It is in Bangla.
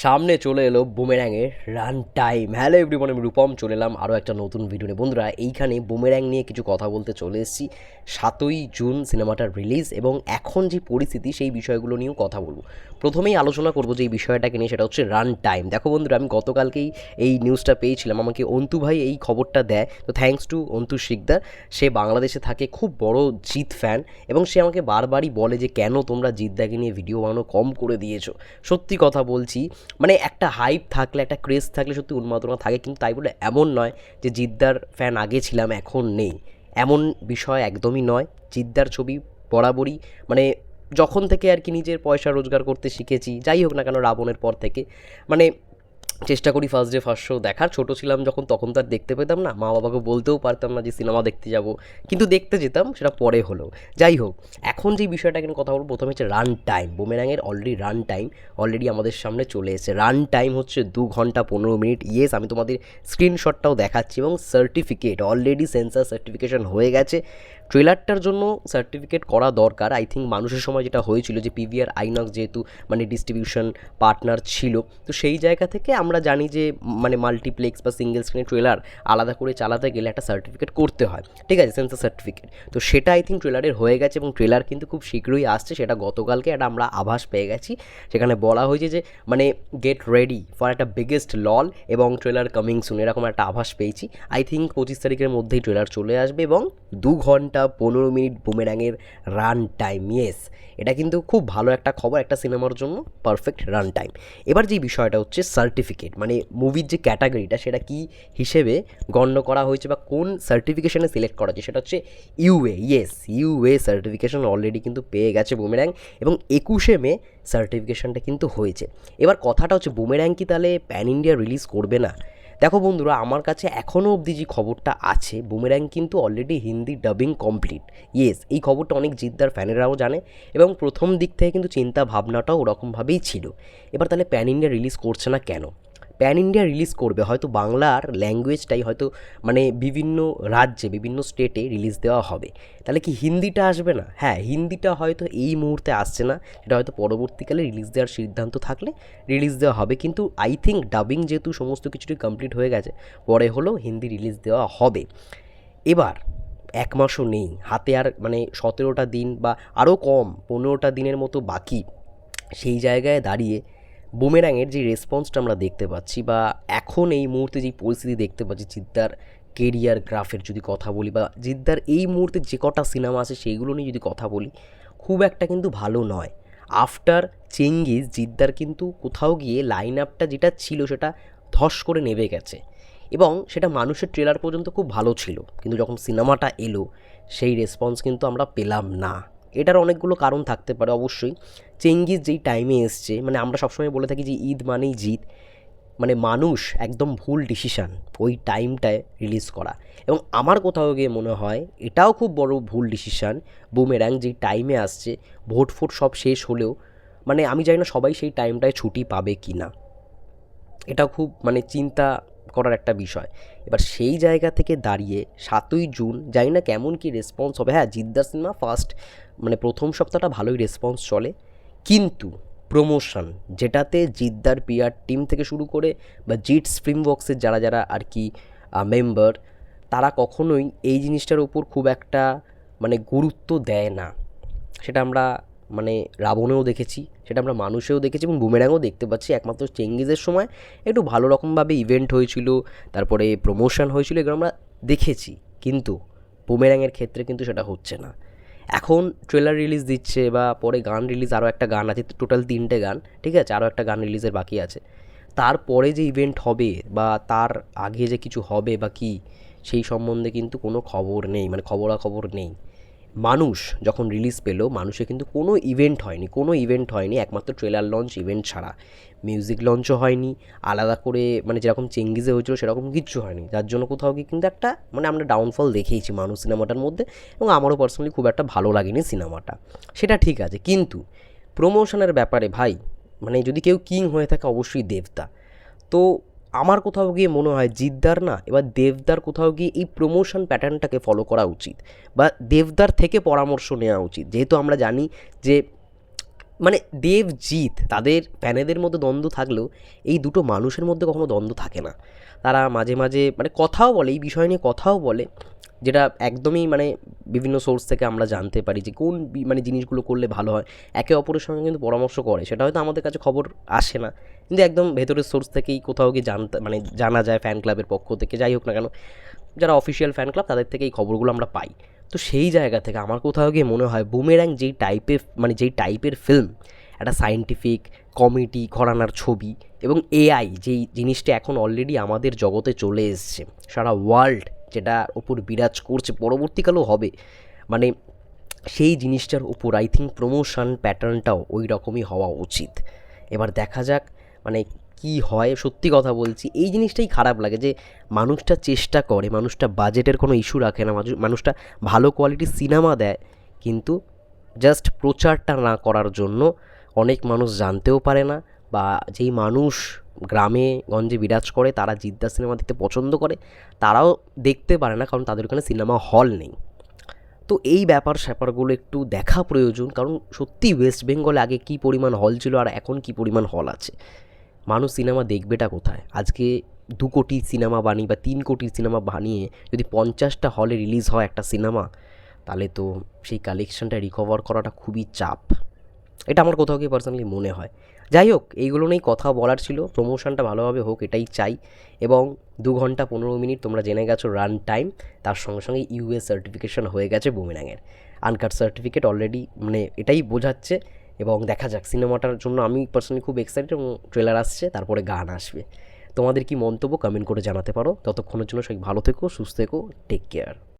সামনে চলে এলো বুমেরাংয়ের রান টাইম। হ্যালো এভরিওয়ান, আমি রূপম চলে এলাম আরও একটা নতুন ভিডিও নিয়ে। বন্ধুরা, এইখানে বুমেরাং নিয়ে কিছু কথা বলতে চলে এসেছি। 7ই জুন সিনেমাটার রিলিজ এবং এখন যে পরিস্থিতি সেই বিষয়গুলো নিয়েও কথা বলবো। প্রথমেই আলোচনা করবো যে এই বিষয়টাকে নিয়ে, সেটা হচ্ছে রান টাইম। দেখো বন্ধুরা, আমি গতকালকেই এই নিউজটা পেয়েছিলাম, আমাকে অন্তু ভাই এই খবরটা দেয়, তো থ্যাঙ্কস টু অন্তু শিকদার। সে বাংলাদেশে থাকে, খুব বড় জিৎ ফ্যান, এবং সে আমাকে বারবারই বলে যে কেন তোমরা জিৎদাকে নিয়ে ভিডিও বানানো কম করে দিয়েছো। সত্যি কথা বলছি, মানে একটা হাইপ থাকলে, একটা ক্রেজ থাকলে সত্যি উন্মাদনা থাকে, কিন্তু তাই বলে এমন নয় যে জিদ্দার ফ্যান আগে ছিলাম এখন নেই, এমন বিষয় একদমই নয়। জিদ্দার ছবি বরাবরই, মানে যখন থেকে আর কি নিজের পয়সা রোজগার করতে শিখেছি, যাই হোক না কেন রাবণের পর থেকে, মানে চেষ্টা করি ফার্স্ট ডে ফার্স্ট শো দেখার। ছোটো ছিলাম যখন, তখন তো আর দেখতে পেতাম না, মা বাবাকে বলতেও পারতাম না যে সিনেমা দেখতে যাব, কিন্তু দেখতে যেতাম, সেটা পরে হলো। যাই হোক, এখন যে বিষয়টা কিন্তু কথা বলবো, প্রথমে হচ্ছে রান টাইম। বুমেরাংয়ের অলরেডি আমাদের সামনে চলে এসেছে। রান টাইম হচ্ছে 2 ঘন্টা 15 মিনিট। ইয়েস, আমি তোমাদের স্ক্রিনশটটাও দেখাচ্ছি, এবং সার্টিফিকেট অলরেডি সেন্সার সার্টিফিকেশন হয়ে গেছে। ট্রেলারটার জন্য সার্টিফিকেট করা দরকার। আই থিঙ্ক মানুষের সময় যেটা হয়েছিল যে পিভিআর আইনক্স যেহেতু মানে ডিস্ট্রিবিউশন পার্টনার ছিল, তো সেই জায়গা থেকে আমরা জানি যে মানে মাল্টিপ্লেক্স বা সিঙ্গেল স্ক্রিনের ট্রেলার আলাদা করে চালাতে গেলে একটা সার্টিফিকেট করতে হয়, ঠিক আছে, সেন্সার সার্টিফিকেট। তো সেটা আই থিঙ্ক ট্রেলারের হয়ে গেছে, এবং ট্রেলার কিন্তু খুব শীঘ্রই আসছে। সেটা গতকালকে একটা আমরা আভাস পেয়ে গেছি, সেখানে বলা হয়েছে যে মানে গেট রেডি ফর একটা বিগেস্ট লল, এবং ট্রেলার কামিং সুন, এরকম একটা আভাস পেয়েছি। আই থিঙ্ক 25 তারিখের মধ্যেই ট্রেলার চলে আসবে, এবং 2 ঘন্টা 15 মিনিট বুমেরাংয়ের রান টাইম। ইয়েস, এটা কিন্তু খুব ভালো একটা খবর একটা সিনেমার জন্য, পারফেক্ট রান টাইম। এবার যে বিষয়টা হচ্ছে সার্টিফিকেট, মানে মুভির যে ক্যাটাগরিটা সেটা কি হিসেবে গণ্য করা হয়েছে বা কোন সার্টিফিকেশনে সিলেক্ট করা হয়েছে, সেটা হচ্ছে UA. Yes, UA certification already কিন্তু পেয়ে গেছে বুমেরাং, এবং 21শে মে সার্টিফিকেশনটা কিন্তু হয়েছে। এবার কথাটা হচ্ছে, বুমেরাং কি তাহলে প্যান ইন্ডিয়া রিলিজ করবে না? দেখো বন্ধুরা, আমার কাছে এখনও অবধি যে খবরটা আছে, বুমেরাং কিন্তু already Hindi dubbing complete. Yes, এই খবরটা অনেক জিদ্দার ফ্যানেরাও জানে, এবং প্রথম দিক থেকে কিন্তু চিন্তা ভাবনাটাও ওরকমভাবেই ছিল। এবার তাহলে প্যান ইন্ডিয়া রিলিজ করছে না কেন? প্যান ইন্ডিয়া রিলিজ করবে, হয়তো বাংলার ল্যাঙ্গুয়েজটাই হয়তো মানে বিভিন্ন রাজ্যে বিভিন্ন স্টেটে রিলিজ দেওয়া হবে। তাহলে কি হিন্দিটা আসবে না? হ্যাঁ, হিন্দিটা হয়তো এই মুহূর্তে আসছে না, এটা হয়তো পরবর্তীকালে রিলিজ দেওয়ার সিদ্ধান্ত থাকলে রিলিজ দেওয়া হবে। কিন্তু আই থিঙ্ক ডাবিং যেহেতু সমস্ত কিছুটি কমপ্লিট হয়ে গেছে, পরে হলেও হিন্দি রিলিজ দেওয়া হবে। এবার 1 মাসও নেই হাতে, আর মানে 17টা দিন বা আরও কম, 15টা দিনের মতো বাকি। সেই জায়গায় দাঁড়িয়ে বুমেরাংয়ের যে রেসপন্সটা আমরা দেখতে পাচ্ছি, বা এখন এই মুহূর্তে যেই পরিস্থিতি দেখতে পাচ্ছি, জিদ্দার কেরিয়ার গ্রাফের যদি কথা বলি, বা জিদ্দার এই মুহূর্তে যে কটা সিনেমা আছে সেইগুলো নিয়ে যদি কথা বলি, খুব একটা কিন্তু ভালো নয়। আফটার চেঙ্গিজ জিদ্দার কিন্তু কোথাও গিয়ে লাইন আপটা যেটা ছিল সেটা ধস করে নেমে গেছে, এবং সেটা মানুষের ট্রেলার পর্যন্ত খুব ভালো ছিল, কিন্তু যখন সিনেমাটা এলো সেই রেসপন্স কিন্তু আমরা পেলাম না। এটার অনেকগুলো কারণ থাকতে পারে অবশ্যই। চেঙ্গিজ যেই টাইমে এসছে, মানে আমরা সবসময় বলে থাকি যে ঈদ মানেই জিত, মানে মানুষ একদম ভুল ডিসিশান ওই টাইমটায় রিলিজ করা, এবং আমার কোথাও গিয়ে মনে হয় এটাও খুব বড় ভুল ডিসিশান। বুমেরাং যেই টাইমে আসছে, ভোট ফোট সব শেষ হলেও, মানে আমি জানি না সবাই সেই টাইমটায় ছুটি পাবে কি না, এটাও খুব মানে চিন্তা করার একটা বিষয়। এবার সেই জায়গা থেকে দাঁড়িয়ে 7ই জুন জানি না কেমন কি রেসপন্স হবে। হ্যাঁ, জিদ্দার সিনেমা ফার্স্ট মানে প্রথম সপ্তাহটা ভালোই রেসপন্স চলে, কিন্তু প্রমোশন যেটাতে জিদ্দার পিআর টিম থেকে শুরু করে বা জিটস ফিল্মওয়ার্কসের যারা যারা আর কি মেম্বার, তারা কখনোই এই জিনিসটার ওপর খুব একটা মানে গুরুত্ব দেয় না। সেটা আমরা মানে রাবণেও দেখেছি, সেটা আমরা মানুষেও দেখেছি, এবং বুমেরাংও দেখতে পাচ্ছি। একমাত্র চেঙ্গিজের সময় একটু ভালো রকমভাবে ইভেন্ট হয়েছিল, তারপরে প্রমোশন হয়েছিল, এগুলো আমরা দেখেছি, কিন্তু বুমেরাংয়ের ক্ষেত্রে কিন্তু সেটা হচ্ছে না। এখন ট্রেলার রিলিজ দিচ্ছে, বা পরে গান রিলিজ, আরও একটা গান আছে, টোটাল 3টে গান, ঠিক আছে, আরও একটা গান রিলিজের বাকি আছে। তারপরে যে ইভেন্ট হবে বা তার আগে যে কিছু হবে বা কী, সেই সম্বন্ধে কিন্তু কোনো খবর নেই, মানে খবরাখবর নেই। মানুষ যখন রিলিজ পেলো, মানুষের কিন্তু কোনো ইভেন্ট হয়নি একমাত্র ট্রেলার লঞ্চ ইভেন্ট ছাড়া। মিউজিক লঞ্চও হয়নি আলাদা করে, মানে যেরকম চেঙ্গিজে হয়েছিল সেরকম কিচ্ছু হয়নি, যার জন্য কোথাও গিয়ে কিন্তু একটা মানে আমরা ডাউনফল দেখেইছি মানুষ সিনেমাটার মধ্যে, এবং আমারও পার্সোনালি খুব একটা ভালো লাগেনি সিনেমাটা। সেটা ঠিক আছে, কিন্তু প্রমোশনের ব্যাপারে ভাই, মানে যদি কেউ কিং হয়ে থাকে অবশ্যই দেবদা। তো আমার কোথাও গিয়ে মনে হয় জিদ্দার না, এবার দেবদার কোথাও গিয়ে এই প্রমোশন প্যাটার্নটাকে ফলো করা উচিত, বা দেবদার থেকে পরামর্শ নেওয়া উচিত। যেহেতু আমরা জানি যে মানে দেবজিৎ তাদের ফ্যানেদের মধ্যে দ্বন্দ্ব থাকলেও এই দুটো মানুষের মধ্যে কখনো দ্বন্দ্ব থাকে না। তারা মাঝে মাঝে মানে কথাও বলে, এই বিষয় নিয়ে কথাও বলে, যেটা একদমই মানে বিভিন্ন সোর্স থেকে আমরা জানতে পারি যে কোন মানে জিনিসগুলো করলে ভালো হয়। একে অপরের সঙ্গে কিন্তু পরামর্শ করে, সেটা হয়তো আমাদের কাছে খবর আসে না, কিন্তু একদম ভেতরের সোর্স থেকেই কোথাও গিয়ে মানে জানা যায়, ফ্যান ক্লাবের পক্ষ থেকে যাই হোক না কেন, যারা অফিসিয়াল ফ্যান ক্লাব তাদের থেকে এই খবরগুলো আমরা পাই। তো সেই জায়গা থেকে আমার কোথাও গিয়ে মনে হয় বুমেরাং যেই টাইপের ফিল্ম, একটা সায়েন্টিফিক কমেডি ঘরানার ছবি এবং এআই যেই জিনিসটা এখন অলরেডি আমাদের জগতে চলে এসছে, সারা ওয়ার্ল্ড যেটার ওপর বিরাজ করছে, পরবর্তীকালেও হবে, মানে সেই জিনিসটার উপর আই থিঙ্ক প্রমোশন প্যাটার্নটাও ওই রকমই হওয়া উচিত। এবার দেখা যাক মানে কি হয়। সত্যি কথা বলছি, এই জিনিসটাই খারাপ লাগে যে মানুষটা চেষ্টা করে, মানুষটা বাজেটের কোনো ইস্যু রাখে না, মানুষটা ভালো কোয়ালিটির সিনেমা দেয়, কিন্তু জাস্ট প্রচারটা না করার জন্য অনেক মানুষ জানতেও পারে না, বা যেই মানুষ গ্রামে গঞ্জে বিরাজ করে তারা জিদ্দার সিনেমা দেখতে পছন্দ করে, তারাও দেখতে পারে না, কারণ তাদের ওখানে সিনেমা হল নেই। তো এই ব্যাপার স্যাপারগুলো একটু দেখা প্রয়োজন, কারণ সত্যি ওয়েস্ট বেঙ্গলে আগে কী পরিমাণ হল ছিল আর এখন কী পরিমাণ হল আছে। মানুষ সিনেমা দেখবেটা কোথায়? আজকে 2 কোটি সিনেমা বানিয়ে বা 3 কোটি সিনেমা বানিয়ে যদি 50টা হলে রিলিজ হয় একটা সিনেমা, তাহলে তো সেই কালেকশনটা রিকভার করাটা খুবই চাপ। এটা আমার কোথাও গিয়ে পার্সোনালি মনে হয়। যাই হোক, এইগুলো নিয়েই কথা বলার ছিল, প্রমোশনটা ভালোভাবে হোক এটাই চাই। এবং 2 ঘন্টা 15 মিনিট তোমরা জেনে গেছো রান টাইম, তার সঙ্গে সঙ্গে ইউএস সার্টিফিকেশন হয়ে গেছে বুমেরাংয়ের, আনকাট সার্টিফিকেট অলরেডি, মানে এটাই বোঝাচ্ছে। এবং দেখা যাক, সিনেমাটার জন্য আমি পার্সোনালি খুব এক্সাইটেড, এবং ট্রেলার আসছে, তারপরে গান আসবে। তোমাদের কি মন্তব্য কমেন্ট করে জানাতে পারো। ততক্ষণের জন্য সবাই ভালো থেকো, সুস্থ থেকো, টেক কেয়ার।